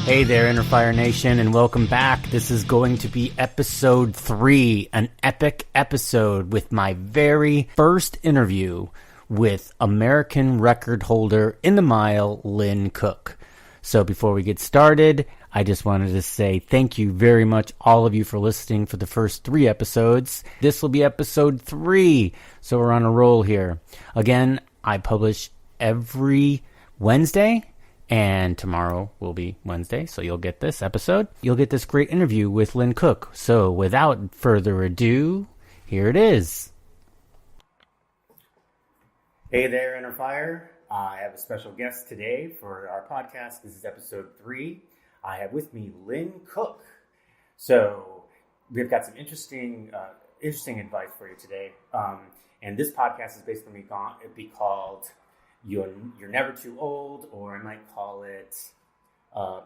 Hey there, Inner Fire Nation, and welcome back. This is going to be episode 3, an epic episode with my very first interview with American record holder in the mile, Lynn Cooke. So before we get started, I just wanted to say thank you very much, all of you, for listening for the first 3 episodes. This will be episode 3, so we're on a roll here. Again, I publish every Wednesday, and tomorrow will be Wednesday, so you'll get this episode. You'll get this great interview with Lynn Cooke. So without further ado, here it is. Hey there, Inner Fire. I have a special guest today for our podcast. This is episode 3. I have with me Lynn Cooke. So we've got some interesting advice for you today. And this podcast is basically going to be called You're Never Too Old, or I might call it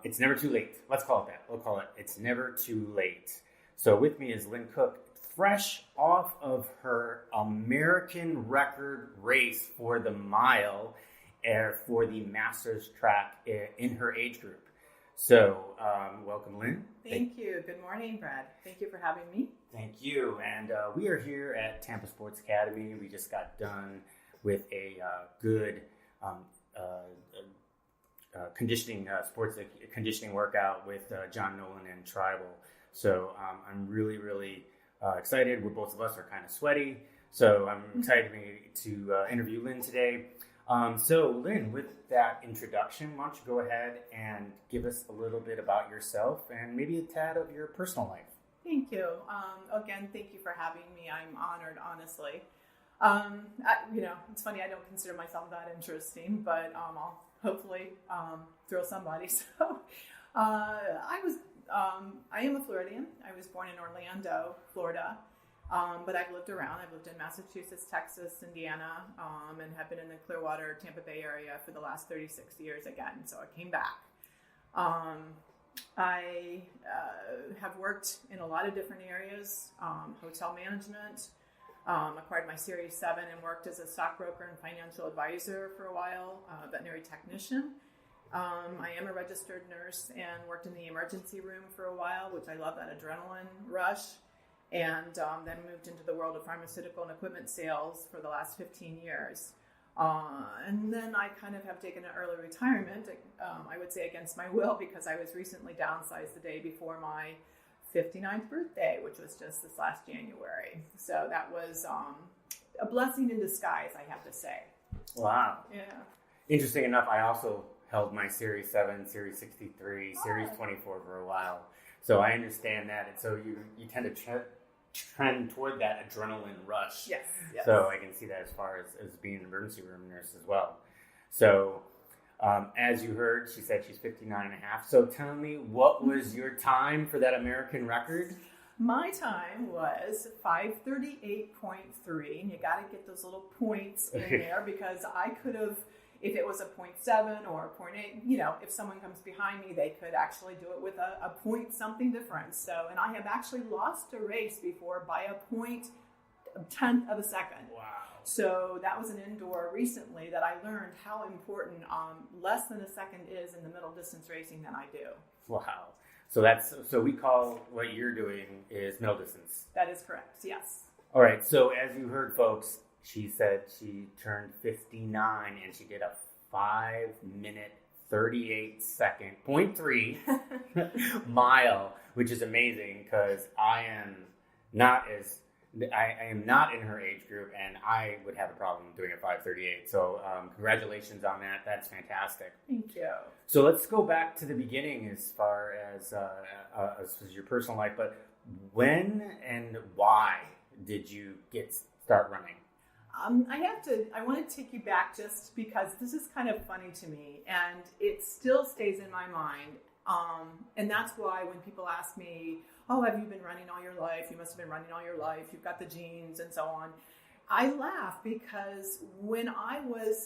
It's Never Too Late. Let's call it that. We'll call it It's Never Too Late. So with me is Lynn Cooke, fresh off of her American record race for the mile for the Masters track in her age group. So welcome, Lynn. Thank you. Good morning, Brad. Thank you for having me. Thank you. And we are here at Tampa Sports Academy. We just got done with a good sports conditioning workout with John Nolan and Tribal. So I'm really excited. Both of us are kind of sweaty. So I'm excited to interview Lynn today. So Lynn, with that introduction, why don't you go ahead and give us a little bit about yourself and maybe a tad of your personal life. Thank you. Again, thank you for having me. I'm honored, honestly. It's funny, I don't consider myself that interesting, but I'll hopefully thrill somebody. So I am a Floridian. I was born in Orlando, Florida, but I've lived around. I've lived in Massachusetts, Texas, Indiana, and have been in the Clearwater, Tampa Bay area for the last 36 years again. So I came back. I have worked in a lot of different areas, hotel management, acquired my Series 7 and worked as a stockbroker and financial advisor for a while, veterinary technician. I am a registered nurse and worked in the emergency room for a while, which I love, that adrenaline rush, and then moved into the world of pharmaceutical and equipment sales for the last 15 years. And then I kind of have taken an early retirement, I would say against my will, because I was recently downsized the day before my 59th birthday, which was just this last January. So that was a blessing in disguise, I have to say. Wow. Yeah. Interesting enough, I also held my Series 7, Series 63, Series 24 for a while. So I understand that. And so you tend to trend toward that adrenaline rush. Yes. So I can see that as far as being an emergency room nurse as well. So as you heard, she said she's 59 and a half. So tell me, what was your time for that American record? My time was 5:38.3, and you got to get those little points in there, because I could have, if it was a 0.7 or a 0.8, if someone comes behind me, they could actually do it with a point something difference. So, and I have actually lost a race before by a 0.1 of a second. Wow. So that was an indoor recently that I learned how important less than a second is in the middle distance racing than I do. Wow. So we call what you're doing is middle distance. That is correct. Yes. All right. So as you heard, folks, she said she turned 59 and she did a 5-minute, 38-second, 0.3 mile, which is amazing, because I am not in her age group, and I would have a problem doing a 5:38. So congratulations on that. That's fantastic. Thank you. So let's go back to the beginning as far as your personal life. But when and why did you start running? I want to take you back just because this is kind of funny to me, and it still stays in my mind. And that's why when people ask me, oh, have you been running all your life? You must have been running all your life. You've got the genes and so on. I laugh because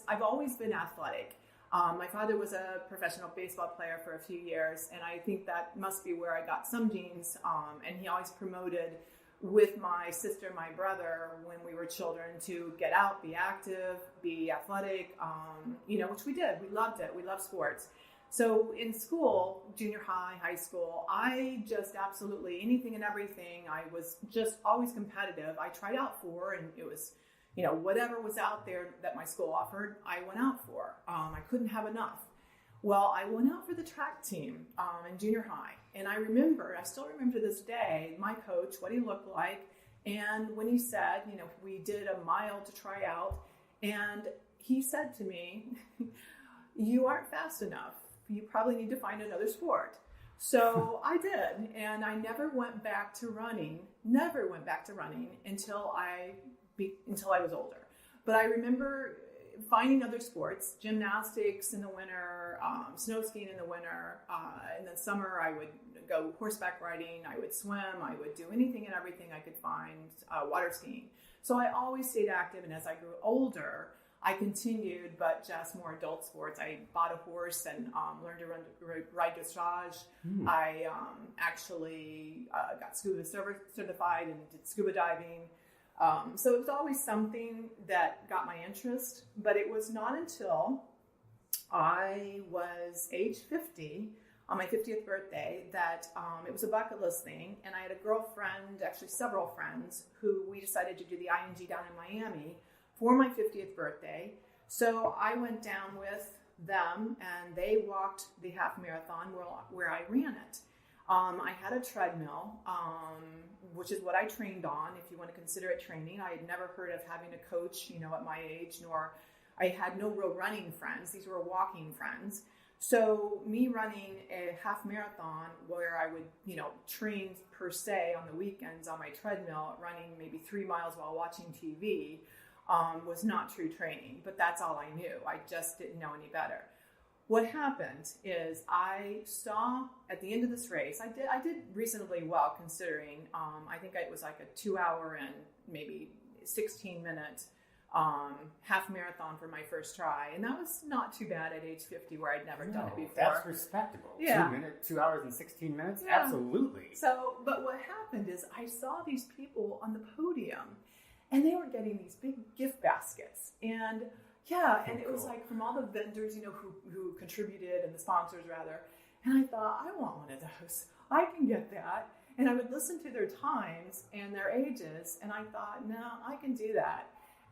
I've always been athletic. My father was a professional baseball player for a few years, and I think that must be where I got some genes. And he always promoted with my sister, my brother, when we were children, to get out, be active, be athletic, which we did. We loved it. We loved sports. So in school, junior high, high school, I just absolutely anything and everything. I was just always competitive. I tried out for, and it was, whatever was out there that my school offered, I went out for. I couldn't have enough. Well, I went out for the track team in junior high. And I still remember to this day, my coach, what he looked like. And when he said, we did a mile to try out. And he said to me, you aren't fast enough. You probably need to find another sport. So I did. And I never went back to running until I was older. But I remember finding other sports, gymnastics in the winter, snow skiing in the winter. In the summer, I would go horseback riding. I would swim. I would do anything and everything I could find, water skiing. So I always stayed active. And as I grew older, I continued, but just more adult sports. I bought a horse and learned to ride dressage. I actually got scuba certified and did scuba diving. So it was always something that got my interest, but it was not until I was age 50, on my 50th birthday, that it was a bucket list thing. And I had a girlfriend, actually several friends, who we decided to do the ING down in Miami for my 50th birthday. So I went down with them and they walked the half marathon where I ran it. I had a treadmill, which is what I trained on, if you want to consider it training. I had never heard of having a coach, at my age, nor I had no real running friends. These were walking friends. So me running a half marathon where I would, train per se on the weekends on my treadmill, running maybe 3 miles while watching TV, was not true training, but that's all I knew. I just didn't know any better. What happened is I saw at the end of this race, I did reasonably well considering, I think it was like a 2 hour and maybe 16-minute half marathon for my first try. And that was not too bad at age 50 where I'd never done it before. That's respectable. Yeah. 2 hours and 16 minutes? Yeah. Absolutely. So, but what happened is I saw these people on the podium and they were getting these big gift baskets. And and it was like from all the vendors, who contributed and the sponsors rather. And I thought, I want one of those. I can get that. And I would listen to their times and their ages. And I thought, no, I can do that.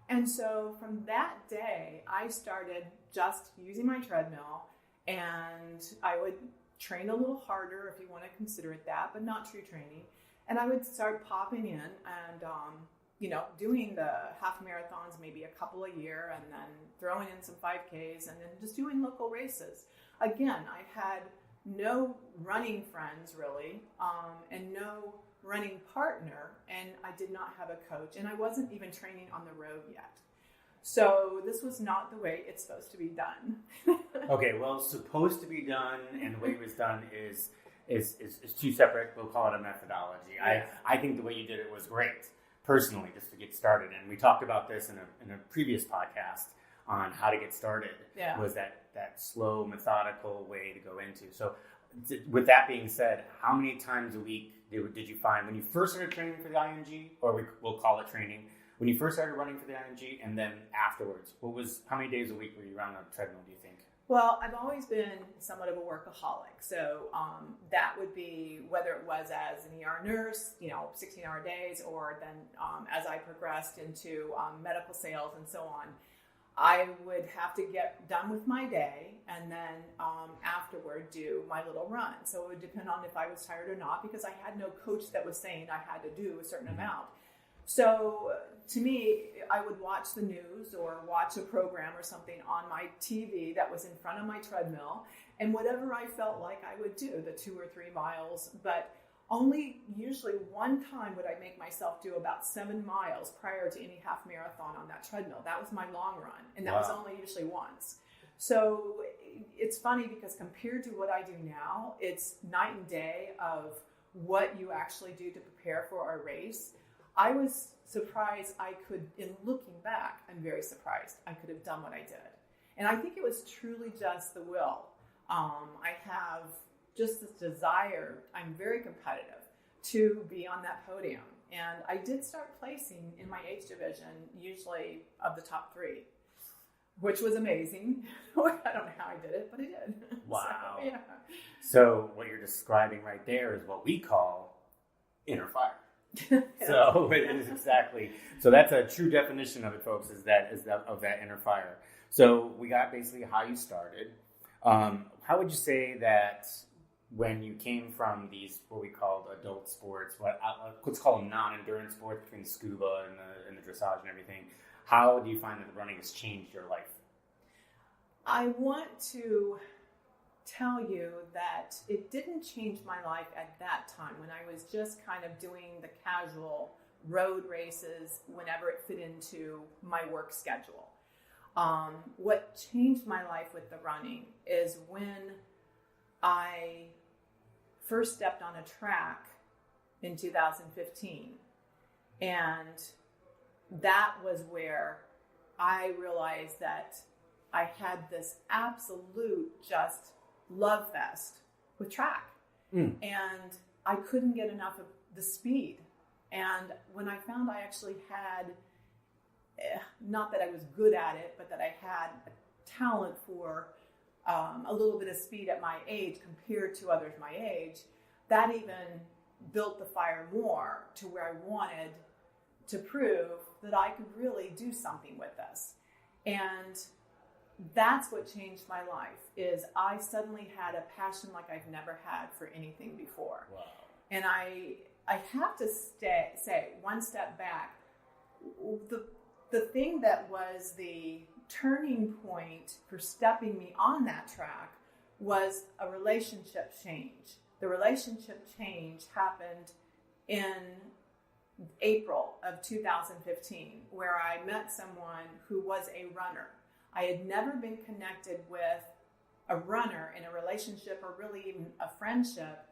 And so from that day, I started just using my treadmill and I would train a little harder, if you want to consider it that, but not true training. And I would start popping in and, doing the half marathons, maybe a couple a year, and then throwing in some 5Ks and then just doing local races. Again, I had no running friends really, and no running partner, and I did not have a coach, and I wasn't even training on the road yet. So this was not the way it's supposed to be done. Okay, well, supposed to be done and the way it was done is two separate, we'll call it a methodology. Yes. I think the way you did it was great, personally, just to get started. And we talked about this in a previous podcast on how to get started, was that slow, methodical way to go into. So with that being said, how many times a week did you find when you first started training for the ING, or we'll call it training, when you first started running for the ING, and then afterwards, how many days a week were you running on a treadmill, do you think? Well, I've always been somewhat of a workaholic. So that would be whether it was as an ER nurse, 16-hour days, or then as I progressed into medical sales and so on, I would have to get done with my day and then afterward do my little run. So it would depend on if I was tired or not, because I had no coach that was saying I had to do a certain amount. So to me, I would watch the news or watch a program or something on my TV that was in front of my treadmill, and whatever I felt like I would do, the 2 or 3 miles, but only usually one time would I make myself do about 7 miles prior to any half marathon on that treadmill. That was my long run, and that was only usually once. So it's funny because compared to what I do now, it's night and day of what you actually do to prepare for a race. I was surprised I could, in looking back, I'm very surprised I could have done what I did. And I think it was truly just the will. I have just this desire, I'm very competitive, to be on that podium. And I did start placing in my age division, usually of the top 3. which was amazing. I don't know how I did it, but I did. Wow. So, yeah. So what you're describing right there is what we call inner fire. So it is exactly. So that's a true definition of it, folks. Is that of that inner fire. So we got basically how you started. How would you say that when you came from these what we called adult sports, let's call them non-endurance sports between scuba and the dressage and everything? How do you find that the running has changed your life? I want to tell you that it didn't change my life at that time when I was just kind of doing the casual road races whenever it fit into my work schedule. What changed my life with the running is when I first stepped on a track in 2015. And that was where I realized that I had this absolute just love fest with track. And I couldn't get enough of the speed. And when I found I actually had, not that I was good at it, but that I had a talent for a little bit of speed at my age compared to others my age, that even built the fire more to where I wanted to prove that I could really do something with this. And that's what changed my life, is I suddenly had a passion like I've never had for anything before. Wow. And I have to say, one step back, the thing that was the turning point for stepping me on that track was a relationship change. The relationship change happened in April of 2015, where I met someone who was a runner. I had never been connected with a runner in a relationship or really even a friendship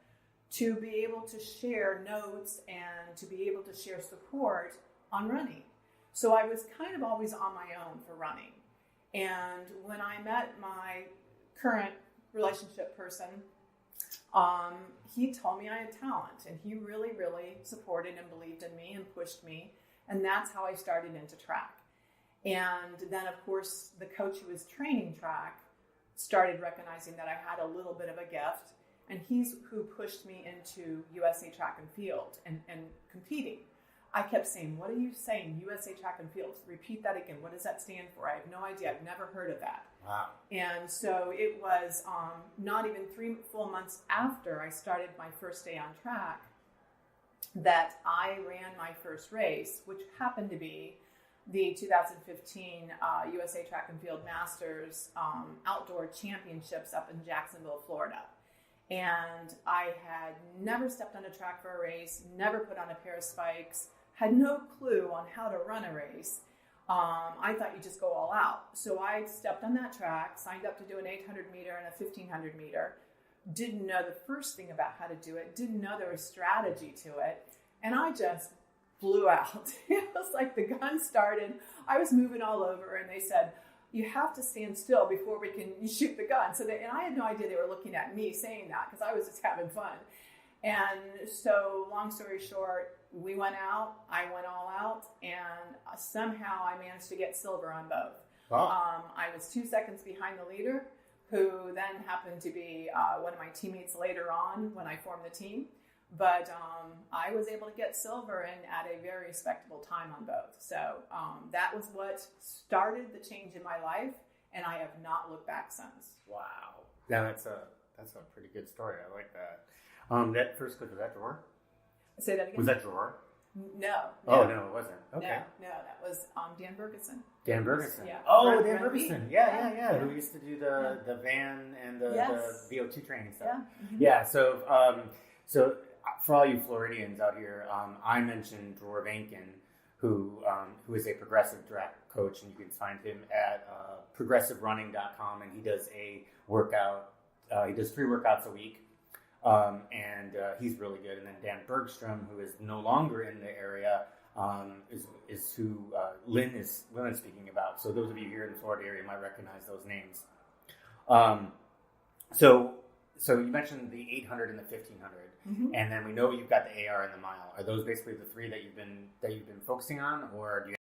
to be able to share notes and to be able to share support on running. So I was kind of always on my own for running. And when I met my current relationship person, he told me I had talent, and he really, really supported and believed in me and pushed me. And that's how I started into track. And then, of course, the coach who was training track started recognizing that I had a little bit of a gift, and he's who pushed me into USA Track and Field and competing. I kept saying, "What are you saying, USA Track and Field? Repeat that again. What does that stand for? I have no idea. I've never heard of that." Wow. And so it was not even 3 full months after I started my first day on track that I ran my first race, which happened to be the 2015 USA Track and Field Masters Outdoor Championships up in Jacksonville, Florida. And I had never stepped on a track for a race, never put on a pair of spikes, had no clue on how to run a race. I thought you just go all out. So I stepped on that track, signed up to do an 800 meter and a 1500 meter, didn't know the first thing about how to do it, didn't know there was strategy to it, and I just blew out. It was like the gun started. I was moving all over, and they said, "You have to stand still before we can shoot the gun." And I had no idea they were looking at me saying that, because I was just having fun. And so, long story short, we went out, I went all out, and somehow I managed to get silver on both. Wow. I was 2 seconds behind the leader, who then happened to be one of my teammates later on when I formed the team. But I was able to get silver and at a very respectable time on both. So that was what started the change in my life, and I have not looked back since. Wow. Yeah, that's a pretty good story. I like that. That first clip, was that drawer? Say that again? Was that drawer? No. Oh, no, it wasn't. Okay. No, that was Dan Bergeson. Dan Bergeson. Yeah. Oh, Dan Run Bergeson. B. Yeah. Who used to do the van and the Yes. VO2 training stuff. Yeah. Mm-hmm. Yeah. So for all you Floridians out here, I mentioned Dror Vankin, who is a progressive track coach, and you can find him at progressiverunning.com, and he does a workout. He does 3 workouts a week. And he's really good. And then Dan Bergstrom, who is no longer in the area, is who Lynn is speaking about. So those of you here in the Florida area might recognize those names. So you mentioned the 800 and the 1500, Mm-hmm. and then we know you've got the AR and the mile. Are those basically the 3 that you've been focusing on, or do you